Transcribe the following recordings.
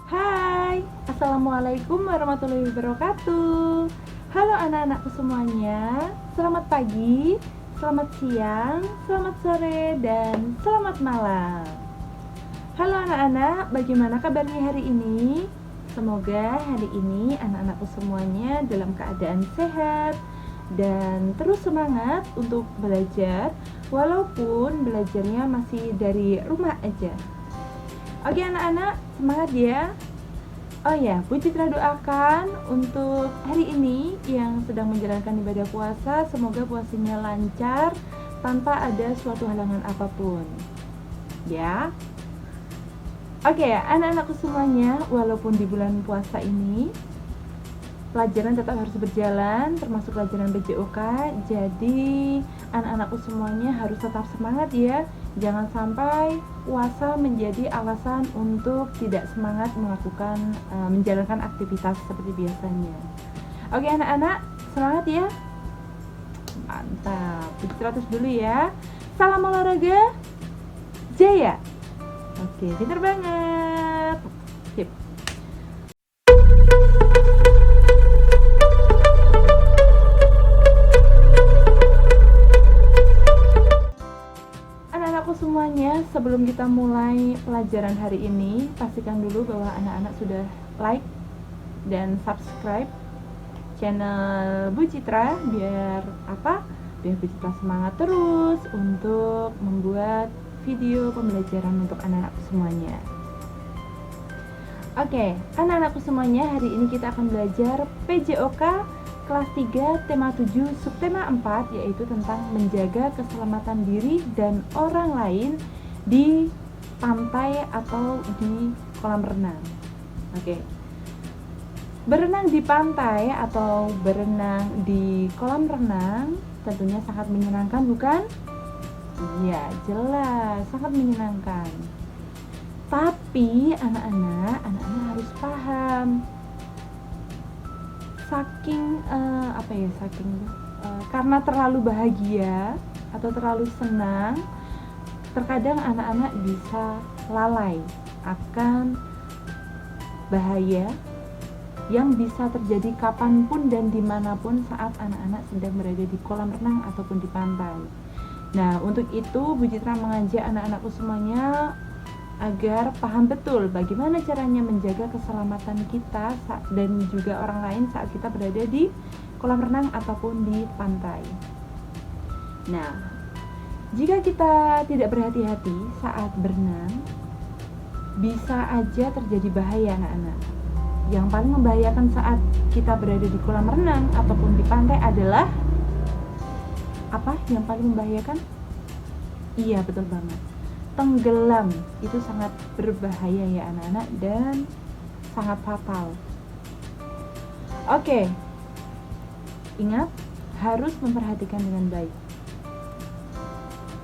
Hai, Assalamualaikum warahmatullahi wabarakatuh. Halo anak-anakku semuanya, selamat pagi, selamat siang, selamat sore, dan selamat malam. Halo anak-anak, bagaimana kabarnya hari ini? Semoga hari ini anak-anakku semuanya dalam keadaan sehat dan terus semangat untuk belajar, walaupun belajarnya masih dari rumah aja. Oke anak-anak, semangat ya. Oh ya, Bu Citra doakan untuk hari ini yang sedang menjalankan ibadah puasa, semoga puasanya lancar tanpa ada suatu halangan apapun. Ya. Oke, anak-anakku semuanya, walaupun di bulan puasa ini pelajaran tetap harus berjalan, termasuk pelajaran BJOK. Jadi anak-anakku semuanya harus tetap semangat ya. Jangan sampai puasa menjadi alasan untuk tidak semangat menjalankan aktivitas seperti biasanya. Oke anak-anak, semangat ya. Mantap. 100 dulu ya. Salam olahraga jaya. Oke, pintar banget. Sip. Semuanya, sebelum kita mulai pelajaran hari ini, pastikan dulu bahwa anak-anak sudah like dan subscribe channel Bu Citra biar Bu Citra semangat terus untuk membuat video pembelajaran untuk anak-anakku semuanya. Oke, anak-anakku semuanya, hari ini kita akan belajar PJOK kelas 3 tema 7 subtema 4, yaitu tentang menjaga keselamatan diri dan orang lain di pantai atau di kolam renang. Oke. Berenang di pantai atau berenang di kolam renang tentunya sangat menyenangkan, bukan? Iya, jelas, sangat menyenangkan. Tapi anak-anak harus paham, karena terlalu bahagia atau terlalu senang, terkadang anak-anak bisa lalai akan bahaya yang bisa terjadi kapanpun dan dimanapun saat anak-anak sedang berada di kolam renang ataupun di pantai. Nah, untuk itu Bu Citra mengajak anak-anakku semuanya agar paham betul bagaimana caranya menjaga keselamatan kita dan juga orang lain saat kita berada di kolam renang ataupun di pantai. Nah, jika kita tidak berhati-hati saat berenang, bisa aja terjadi bahaya anak-anak. Yang paling membahayakan saat kita berada di kolam renang ataupun di pantai adalah apa yang paling membahayakan? Iya, betul banget. Tenggelam. Itu sangat berbahaya ya anak-anak dan sangat fatal. Oke. Ingat, harus memperhatikan dengan baik.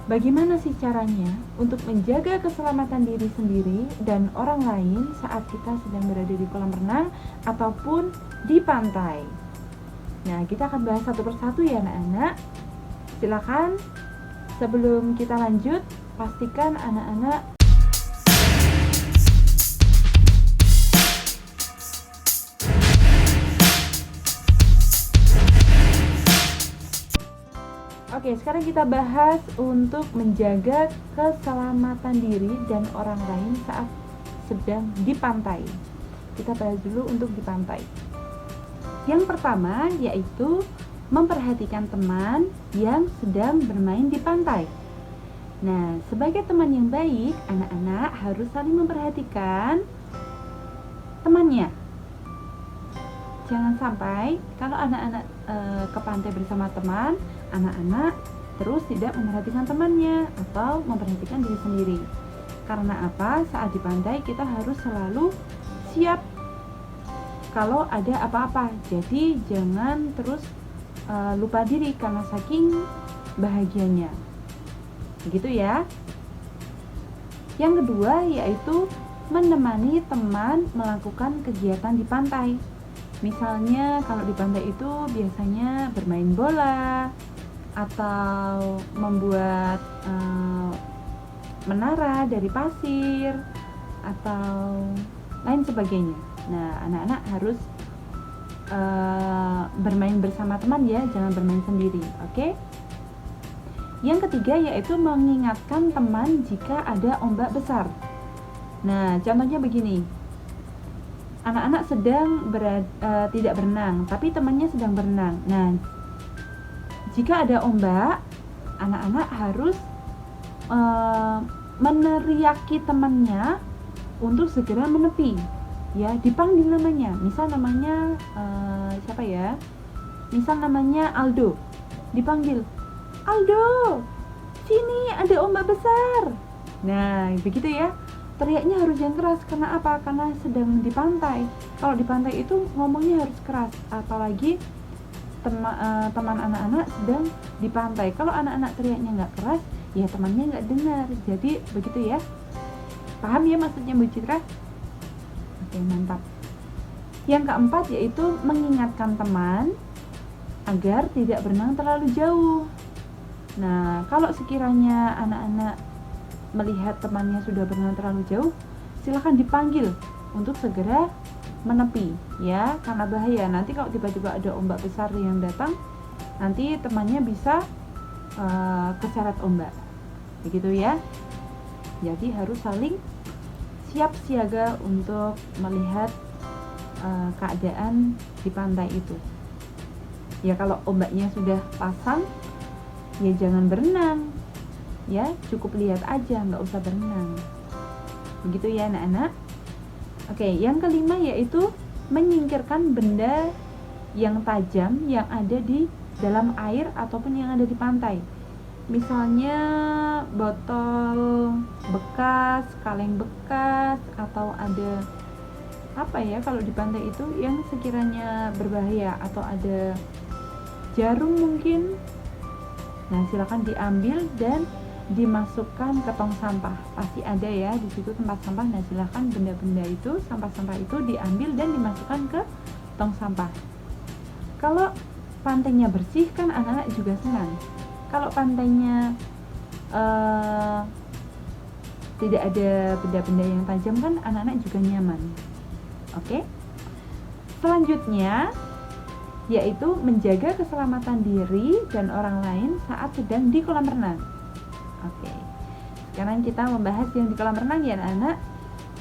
Bagaimana sih caranya untuk menjaga keselamatan diri sendiri dan orang lain saat kita sedang berada di kolam renang ataupun di pantai? Nah, kita akan bahas satu persatu ya anak-anak. Silakan, sebelum kita lanjut, pastikan anak-anak Oke, sekarang kita bahas untuk menjaga keselamatan diri dan orang lain saat sedang di pantai. Kita bahas dulu untuk di pantai. Yang pertama yaitu memperhatikan teman yang sedang bermain di pantai. Nah, sebagai teman yang baik, anak-anak harus saling memperhatikan temannya. Jangan sampai kalau anak-anak ke pantai bersama teman, anak-anak terus tidak memperhatikan temannya atau memperhatikan diri sendiri. Karena apa? Saat di pantai kita harus selalu siap kalau ada apa-apa. Jadi jangan terus lupa diri karena saking bahagianya. Begitu ya. Yang kedua yaitu menemani teman melakukan kegiatan di pantai. Misalnya kalau di pantai itu biasanya bermain bola atau membuat menara dari pasir atau lain sebagainya. Nah, anak-anak harus bermain bersama teman ya, jangan bermain sendiri. Oke? Yang ketiga yaitu mengingatkan teman jika ada ombak besar. Nah, contohnya begini. Anak-anak sedang tidak berenang, tapi temannya sedang berenang. Nah, jika ada ombak, anak-anak harus meneriaki temannya untuk segera menepi. Ya, dipanggil namanya. Misal namanya siapa ya? Misal namanya Aldo. Dipanggil, "Aldo, sini ada ombak besar." Nah, begitu ya. Teriaknya harus yang keras. Karena apa? Karena sedang di pantai. Kalau di pantai itu ngomongnya harus keras, apalagi teman anak-anak sedang di pantai. Kalau anak-anak teriaknya nggak keras, ya temannya nggak dengar. Jadi begitu ya. Paham ya maksudnya Bu Citra? Oke, mantap. Yang keempat yaitu mengingatkan teman agar tidak berenang terlalu jauh. Nah, kalau sekiranya anak-anak melihat temannya sudah berenang terlalu jauh, silakan dipanggil untuk segera menepi ya, karena bahaya. Nanti kalau tiba-tiba ada ombak besar yang datang, nanti temannya bisa keseret ombak. Begitu ya. Jadi harus saling siap siaga untuk melihat keadaan di pantai itu. Ya, kalau ombaknya sudah pasang, ya jangan berenang. Ya, cukup lihat aja, nggak usah berenang. Begitu ya anak-anak. Oke, yang kelima yaitu menyingkirkan benda yang tajam yang ada di dalam air ataupun yang ada di pantai. Misalnya botol bekas, kaleng bekas, atau ada apa ya kalau di pantai itu yang sekiranya berbahaya, atau ada jarum mungkin. Nah, silakan diambil dan dimasukkan ke tong sampah. Pasti ada ya di situ tempat sampah. Nah, silakan benda-benda itu, sampah-sampah itu diambil dan dimasukkan ke tong sampah. Kalau pantainya bersih kan anak-anak juga senang. Kalau pantainya tidak ada benda-benda yang tajam kan anak-anak juga nyaman. Oke. Selanjutnya yaitu menjaga keselamatan diri dan orang lain saat sedang di kolam renang. Oke. Sekarang kita membahas yang di kolam renang ya anak-anak.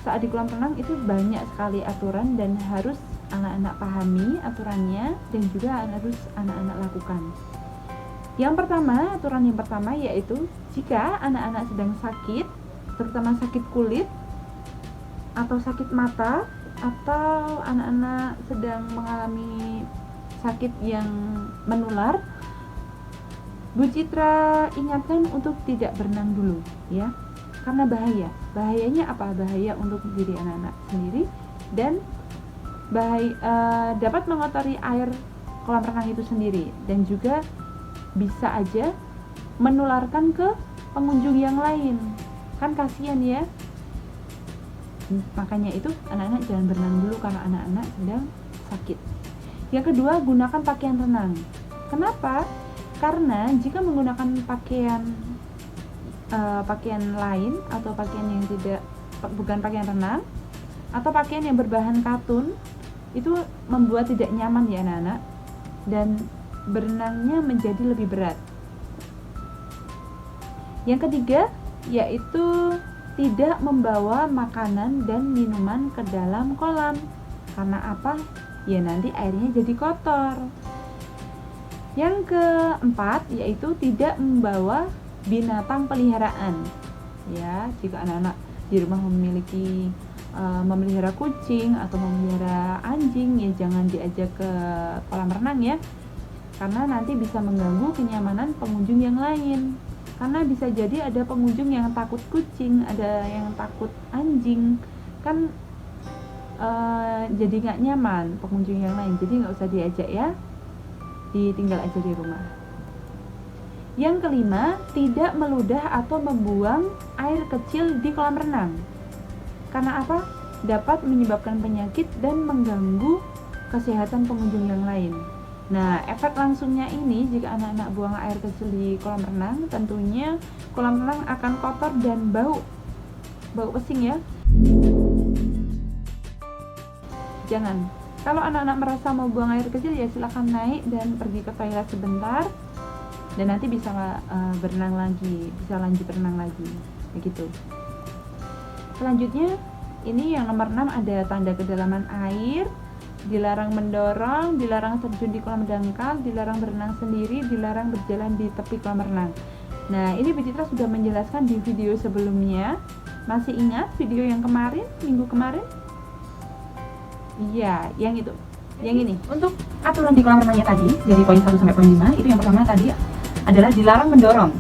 Saat di kolam renang itu banyak sekali aturan dan harus anak-anak pahami aturannya dan juga harus anak-anak lakukan. Aturan yang pertama yaitu jika anak-anak sedang sakit, terutama sakit kulit atau sakit mata, atau anak-anak sedang mengalami sakit yang menular, Bu Citra ingatkan untuk tidak berenang dulu ya, karena bahaya. Bahayanya apa? Bahaya untuk diri anak-anak sendiri dan dapat mengotori air kolam renang itu sendiri, dan juga bisa aja menularkan ke pengunjung yang lain. Kan kasihan ya. Makanya itu anak-anak jangan berenang dulu karena anak-anak sedang sakit. Yang kedua, gunakan pakaian renang. Kenapa? Karena jika menggunakan pakaian lain atau pakaian yang bukan pakaian renang atau pakaian yang berbahan katun, itu membuat tidak nyaman ya anak-anak, dan berenangnya menjadi lebih berat. Yang ketiga yaitu tidak membawa makanan dan minuman ke dalam kolam. Karena apa? Ya nanti airnya jadi kotor. Yang keempat yaitu tidak membawa binatang peliharaan. Ya, jika anak-anak di rumah memelihara kucing atau memelihara anjing, ya jangan diajak ke kolam renang ya. Karena nanti bisa mengganggu kenyamanan pengunjung yang lain. Karena bisa jadi ada pengunjung yang takut kucing, ada yang takut anjing, kan jadi nggak nyaman pengunjung yang lain. Jadi nggak usah diajak ya, ditinggal aja di rumah. Yang kelima, tidak meludah atau membuang air kecil di kolam renang. Karena apa? Dapat menyebabkan penyakit dan mengganggu kesehatan pengunjung yang lain. Nah, efek langsungnya ini jika anak-anak buang air kecil di kolam renang, tentunya kolam renang akan kotor dan bau pesing ya. jangan. Kalau anak-anak merasa mau buang air kecil ya silahkan naik dan pergi ke toilet sebentar, dan nanti bisa berenang lagi, bisa lanjut berenang lagi, begitu. Selanjutnya ini yang nomor 6 ada tanda kedalaman air, dilarang mendorong, dilarang terjun di kolam dangkal, dilarang berenang sendiri, dilarang berjalan di tepi kolam renang. Nah, ini Bu Citra sudah menjelaskan di video sebelumnya. Masih ingat video yang kemarin, minggu kemarin? Iya, yang itu. Yang ini. Untuk aturan di kolam renangnya tadi, dari poin 1 sampai poin 5, itu yang pertama tadi adalah dilarang mendorong,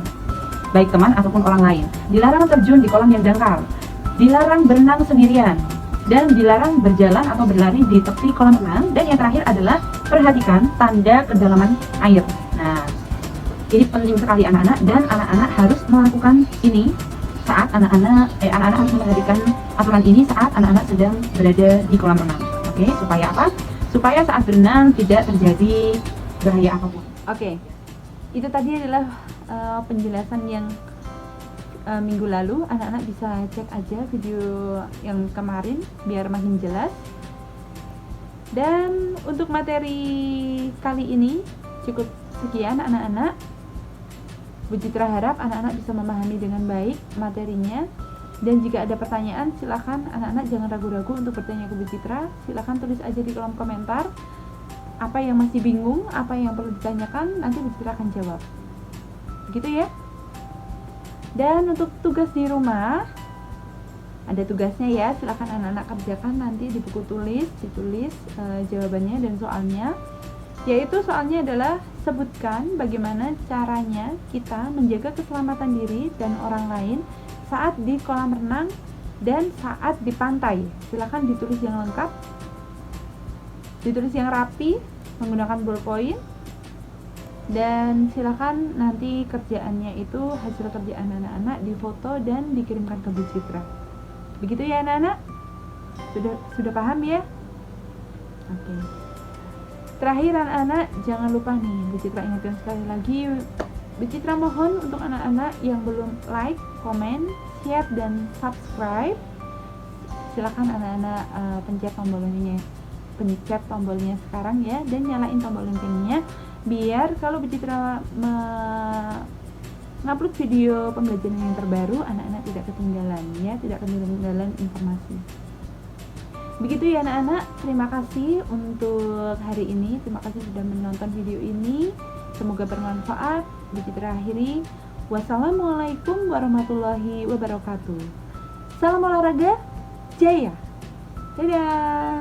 baik teman ataupun orang lain. Dilarang terjun di kolam yang dangkal. Dilarang berenang sendirian. Dan dilarang berjalan atau berlari di tepi kolam renang. Dan yang terakhir adalah perhatikan tanda kedalaman air. Nah, ini penting sekali anak-anak, dan anak-anak harus melakukan ini saat anak-anak harus memperhatikan aturan ini saat anak-anak sedang berada di kolam renang. Oke, supaya apa? Supaya saat berenang tidak terjadi bahaya apapun. Oke, itu tadi adalah penjelasan yang minggu lalu. Anak-anak bisa cek aja video yang kemarin biar makin jelas. Dan untuk materi kali ini cukup sekian anak-anak. Bu Citra harap anak-anak bisa memahami dengan baik materinya. Dan jika ada pertanyaan, silakan anak-anak jangan ragu-ragu untuk bertanya ke Bu Citra. Silakan tulis aja di kolom komentar apa yang masih bingung, apa yang perlu ditanyakan, nanti Bu Citra akan jawab. Begitu ya. Dan untuk tugas di rumah, ada tugasnya ya, silakan anak-anak kerjakan nanti di buku tulis, ditulis jawabannya dan soalnya. Yaitu soalnya adalah sebutkan bagaimana caranya kita menjaga keselamatan diri dan orang lain saat di kolam renang dan saat di pantai. Silakan ditulis yang lengkap, ditulis yang rapi menggunakan ballpoint, dan silakan nanti kerjaannya itu hasil kerjaan anak-anak difoto dan dikirimkan ke Bu Citra. Begitu ya anak-anak? Sudah paham ya? Oke. Terakhir anak-anak jangan lupa nih, Bu Citra ingatkan sekali lagi, Bu Citra mohon untuk anak-anak yang belum like, komen, share, dan subscribe, silakan anak-anak pencet tombolnya sekarang ya, dan nyalain tombol loncengnya biar kalau Bu Citra mengupload video pembelajaran yang terbaru, anak-anak tidak ketinggalan ya, tidak ketinggalan informasi. Begitu ya anak-anak, terima kasih untuk hari ini, terima kasih sudah menonton video ini, semoga bermanfaat. Bu Citra akhiri, wassalamualaikum warahmatullahi wabarakatuh. Salam olahraga jaya. Dadah.